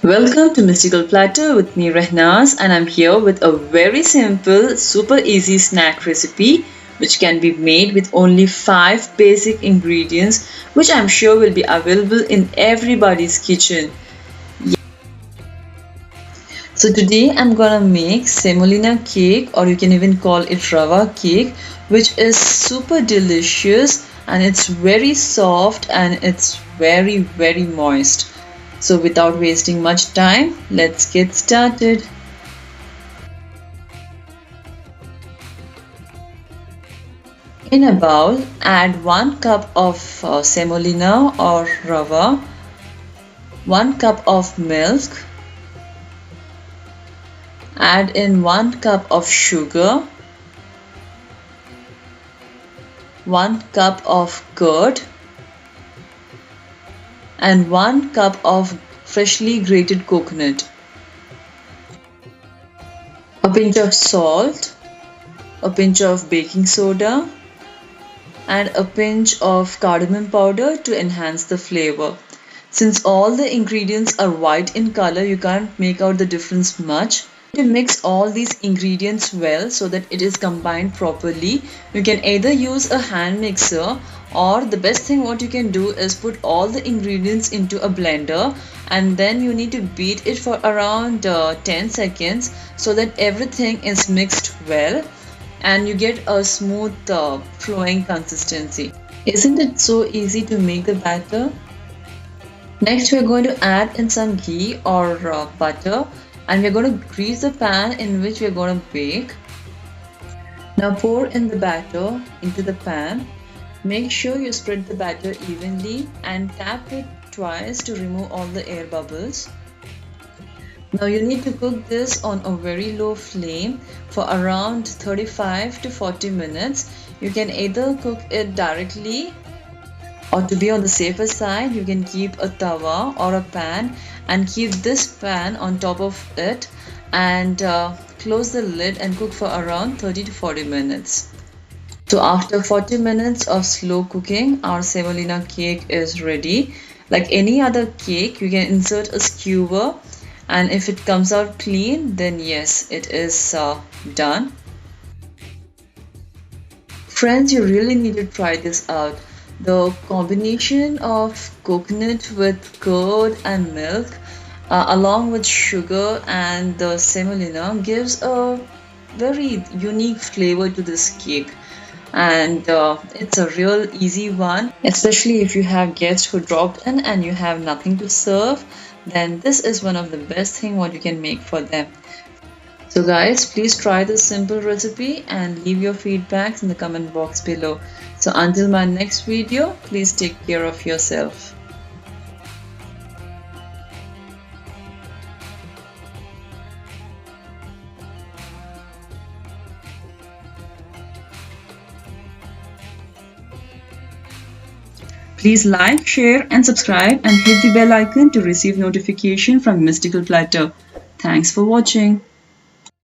Welcome to Mystical Platter with me Rehnaz, and I'm here with a very simple, super easy snack recipe which can be made with only 5 basic ingredients which I'm sure will be available in everybody's kitchen. So today I'm gonna make semolina cake, or you can even call it Rava cake, which is super delicious and it's very soft and it's very moist. So without wasting much time, let's get started. In a bowl, add 1 cup of semolina or rava, 1 cup of milk, add in 1 cup of sugar, 1 cup of curd, and 1 cup of freshly grated coconut, a pinch of salt, a pinch of baking soda, and a pinch of cardamom powder to enhance the flavor. Since all the ingredients are white in color, you can't make out the difference much. To mix all these ingredients well so that it is combined properly, you can either use a hand mixer, or the best thing what you can do is put all the ingredients into a blender and then you need to beat it for around 10 seconds so that everything is mixed well and you get a smooth flowing consistency. Isn't it so easy to make the batter? Next, we're going to add in some ghee or butter, and we're going to grease the pan in which we're going to bake. Now pour in the batter into the pan. Make sure you spread the batter evenly and tap it twice to remove all the air bubbles. Now you need to cook this on a very low flame for around 35 to 40 minutes. You can either cook it directly, or to be on the safer side, you can keep a tawa or a pan and keep this pan on top of it and close the lid and cook for around 30 to 40 minutes. So after 40 minutes of slow cooking, our semolina cake is ready. Like any other cake, you can insert a skewer, and if it comes out clean, then yes, it is done. Friends, you really need to try this out. The combination of coconut with curd and milk along with sugar and the semolina gives a very unique flavor to this cake, and it's a real easy one, especially if you have guests who dropped in and you have nothing to serve. Then this is one of the best thing what you can make for them. So guys, please try this simple recipe and leave your feedbacks in the comment box below. So until my next video, please take care of yourself. Please like, share and subscribe and hit the bell icon to receive notification from Mystical Platter. Thanks for watching.